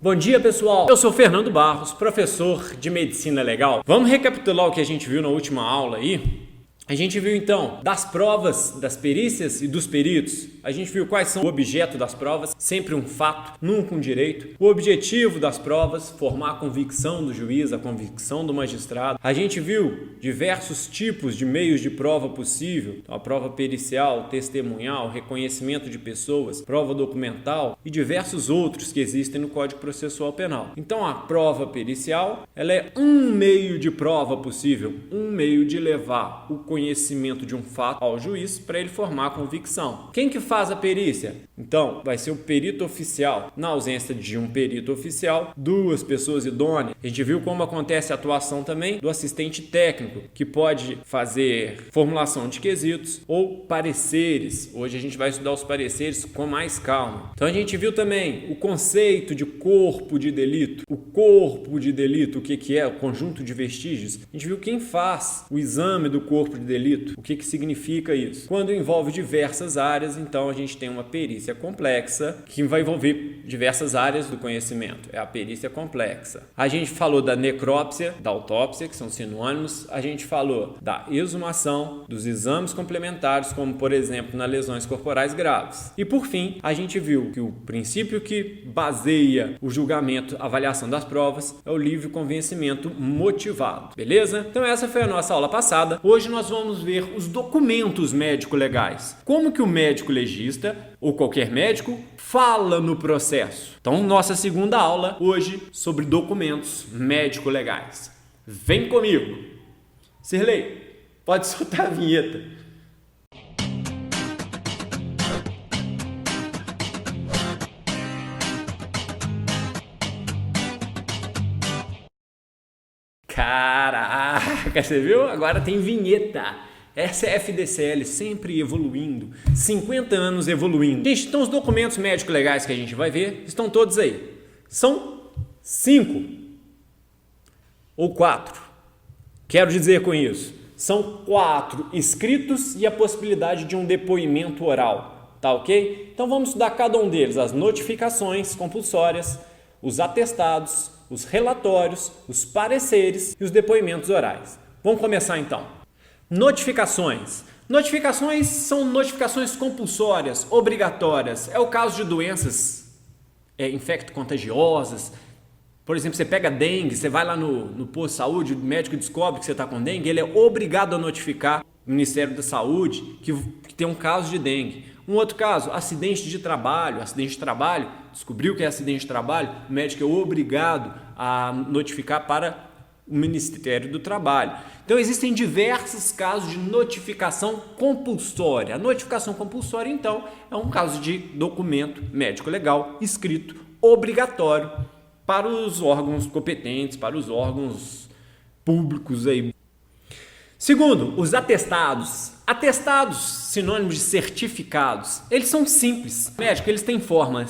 Bom dia, pessoal! Eu sou Fernando Barros, professor de Medicina Legal. Vamos recapitular o que a gente viu na última aula aí? A gente viu então das provas, das perícias e dos peritos. A gente viu quais são o objeto das provas, sempre um fato, nunca um direito. O objetivo das provas, formar a convicção do juiz, a convicção do magistrado. A gente viu diversos tipos de meios de prova possível. Então, a prova pericial, testemunhal, reconhecimento de pessoas, prova documental e diversos outros que existem no Código Processual Penal. Então, a prova pericial, ela é um meio de prova possível, um meio de levar o conhecimento de um fato ao juiz para ele formar a convicção. Quem que faz a perícia? Então, vai ser o perito oficial. Na ausência de um perito oficial, duas pessoas idôneas. A gente viu como acontece a atuação também do assistente técnico, que pode fazer formulação de quesitos ou pareceres. Hoje a gente vai estudar os pareceres com mais calma. Então a gente viu também o conceito de corpo de delito. O corpo de delito, o que é? O conjunto de vestígios. A gente viu quem faz o exame do corpo de delito. O que significa isso? Quando envolve diversas áreas, então a gente tem uma perícia complexa que vai envolver diversas áreas do conhecimento. É a perícia complexa. A gente falou da necrópsia, da autópsia, que são sinônimos. A gente falou da exumação, dos exames complementares, como por exemplo nas lesões corporais graves. E por fim, a gente viu que o princípio que baseia o julgamento, a avaliação das provas, é o livre convencimento motivado. Beleza? Então essa foi a nossa aula passada. Hoje nós vamos ver os documentos médico-legais. Como que o médico legista, ou qualquer médico, fala no processo. Então, nossa segunda aula hoje sobre documentos médico-legais. Vem comigo! Sirlei, pode soltar a vinheta. Caraca, você viu? Agora tem vinheta. Essa é a FDCL, sempre evoluindo. 50 anos evoluindo. Gente, então os documentos médico-legais que a gente vai ver estão todos aí. São 5 ou 4. Quero dizer com isso, são 4 escritos e a possibilidade de um depoimento oral. Tá ok? Então vamos estudar cada um deles. As notificações compulsórias, os atestados, os relatórios, os pareceres e os depoimentos orais. Vamos começar então. Notificações. Notificações são notificações compulsórias, obrigatórias. É o caso de doenças infecto-contagiosas. Por exemplo, você pega dengue, você vai lá no posto de saúde, o médico descobre que você está com dengue, ele é obrigado a notificar o Ministério da Saúde que tem um caso de dengue. Um outro caso, acidente de trabalho. Acidente de trabalho, descobriu que é acidente de trabalho, o médico é obrigado a notificar para o Ministério do Trabalho. Então existem diversos casos de notificação compulsória. A notificação compulsória, então, é um caso de documento médico-legal escrito obrigatório para os órgãos competentes, para os órgãos públicos aí. Segundo, os atestados. Atestados, sinônimos de certificados, eles são simples. O médico, eles têm forma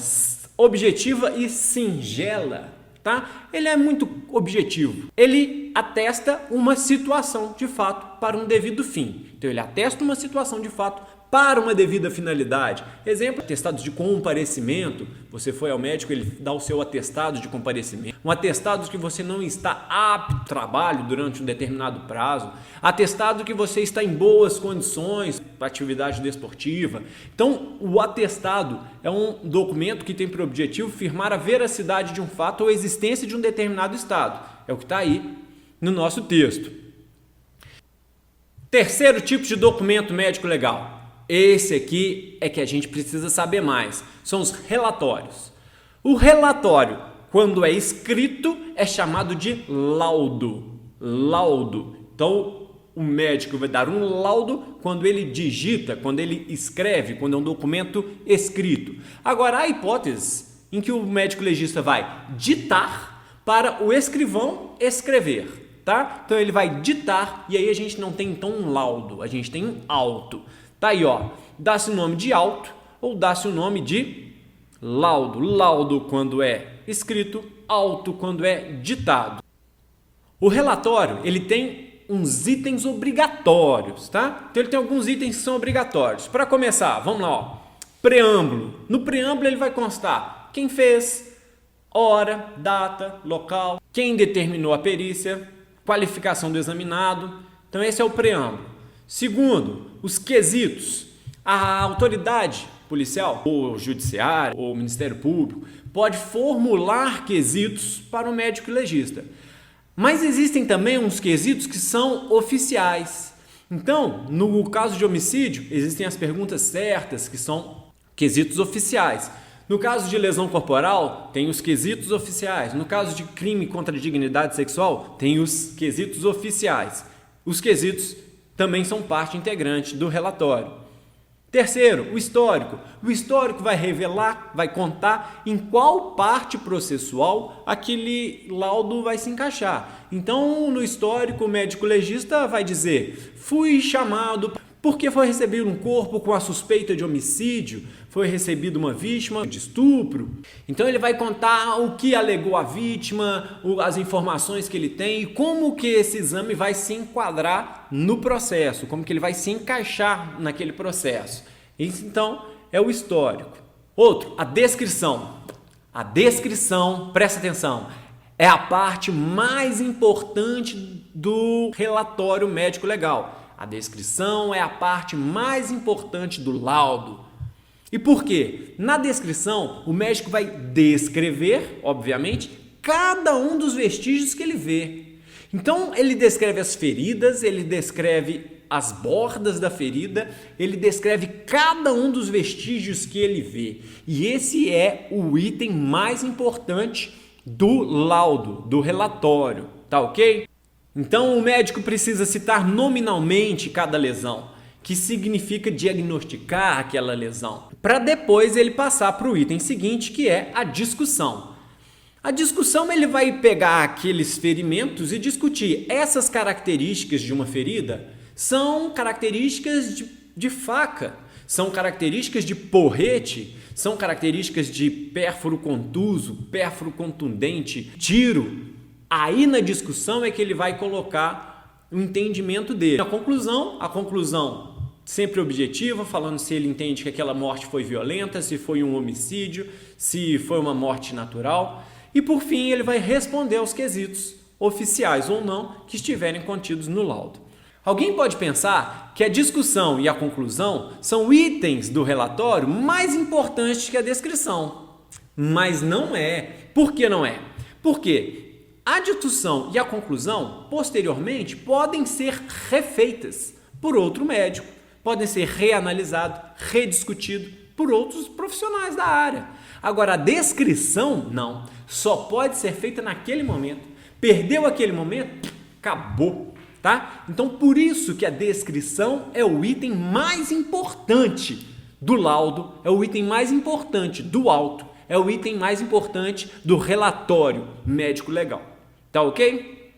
objetiva e singela. Tá? Ele é muito objetivo. Ele atesta uma situação de fato para um devido fim. Então ele atesta uma situação de fato para uma devida finalidade. Exemplo, atestados de comparecimento. Você foi ao médico, ele dá o seu atestado de comparecimento. Um atestado de que você não está apto ao trabalho durante um determinado prazo. Atestado que você está em boas condições para atividade desportiva. Então, o atestado é um documento que tem por objetivo firmar a veracidade de um fato ou a existência de um determinado estado. É o que está aí no nosso texto. Terceiro tipo de documento médico legal. Esse aqui é que a gente precisa saber mais. São os relatórios. O relatório, quando é escrito, é chamado de laudo. Laudo. Então, o médico vai dar um laudo quando ele digita, quando ele escreve, quando é um documento escrito. Agora, há hipóteses em que o médico legista vai ditar para o escrivão escrever. Tá? Então, ele vai ditar e aí a gente não tem então um laudo, a gente tem um auto. Tá aí, ó, dá-se o nome de auto ou dá-se o nome de laudo. Laudo quando é escrito, auto quando é ditado. O relatório, ele tem uns itens obrigatórios, tá? Então ele tem alguns itens que são obrigatórios. Para começar, vamos lá, ó. Preâmbulo. No preâmbulo ele vai constar quem fez, hora, data, local, quem determinou a perícia, qualificação do examinado. Então esse é o preâmbulo. Segundo, os quesitos. A autoridade policial, ou judiciária, ou Ministério Público, pode formular quesitos para o médico legista. Mas existem também uns quesitos que são oficiais. Então, no caso de homicídio, existem as perguntas certas, que são quesitos oficiais. No caso de lesão corporal, tem os quesitos oficiais. No caso de crime contra a dignidade sexual, tem os quesitos oficiais. Os quesitos também são parte integrante do relatório. Terceiro, o histórico. O histórico vai revelar, vai contar em qual parte processual aquele laudo vai se encaixar. Então, no histórico, o médico legista vai dizer: fui chamado porque foi recebido um corpo com a suspeita de homicídio, foi recebido uma vítima de estupro. Então ele vai contar o que alegou a vítima, as informações que ele tem e como que esse exame vai se enquadrar no processo, como que ele vai se encaixar naquele processo. Isso então é o histórico. Outro, a descrição. A descrição, presta atenção, é a parte mais importante do relatório médico legal. A descrição é a parte mais importante do laudo. E por quê? Na descrição, o médico vai descrever, obviamente, cada um dos vestígios que ele vê. Então, ele descreve as feridas, ele descreve as bordas da ferida, ele descreve cada um dos vestígios que ele vê. E esse é o item mais importante do laudo, do relatório, tá ok? Então, o médico precisa citar nominalmente cada lesão, que significa diagnosticar aquela lesão, para depois ele passar para o item seguinte, que é a discussão. A discussão, ele vai pegar aqueles ferimentos e discutir essas características de uma ferida são características de faca, são características de porrete, são características de pérfuro contuso, pérfuro contundente, tiro. Aí na discussão é que ele vai colocar o entendimento dele. A conclusão sempre objetiva, falando se ele entende que aquela morte foi violenta, se foi um homicídio, se foi uma morte natural. E por fim ele vai responder aos quesitos, oficiais ou não, que estiverem contidos no laudo. Alguém pode pensar que a discussão e a conclusão são itens do relatório mais importantes que a descrição. Mas não é. Por que não é? Porque a discussão e a conclusão, posteriormente, podem ser refeitas por outro médico, podem ser reanalisados, rediscutidos por outros profissionais da área. Agora, a descrição, não. Só pode ser feita naquele momento. Perdeu aquele momento, acabou, tá? Então, por isso que a descrição é o item mais importante do laudo, é o item mais importante do auto, é o item mais importante do relatório médico legal. Tá ok?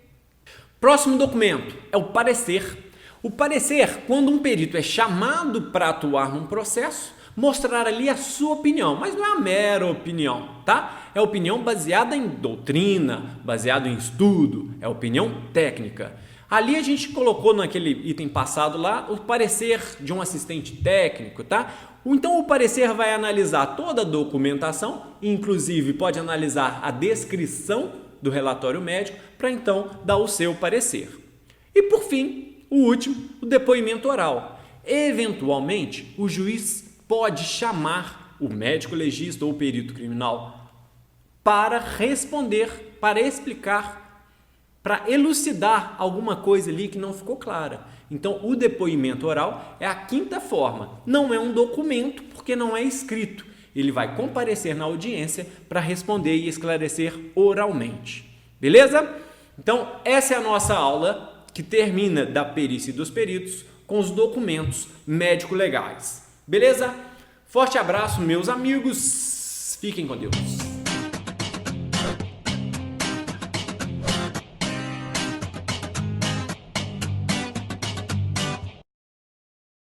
Próximo documento é o parecer. O parecer, quando um perito é chamado para atuar num processo, mostrar ali a sua opinião, mas não é a mera opinião, tá? É opinião baseada em doutrina, baseada em estudo, é opinião técnica. Ali a gente colocou naquele item passado lá o parecer de um assistente técnico, tá? Então o parecer vai analisar toda a documentação, inclusive pode analisar a descrição do relatório médico para então dar o seu parecer. E por fim, o último, o depoimento oral. Eventualmente, o juiz pode chamar o médico legista ou o perito criminal para responder, para explicar, para elucidar alguma coisa ali que não ficou clara. Então, o depoimento oral é a quinta forma. Não é um documento porque não é escrito. Ele vai comparecer na audiência para responder e esclarecer oralmente. Beleza? Então, essa é a nossa aula que termina da perícia e dos peritos com os documentos médico-legais. Beleza? Forte abraço, meus amigos. Fiquem com Deus.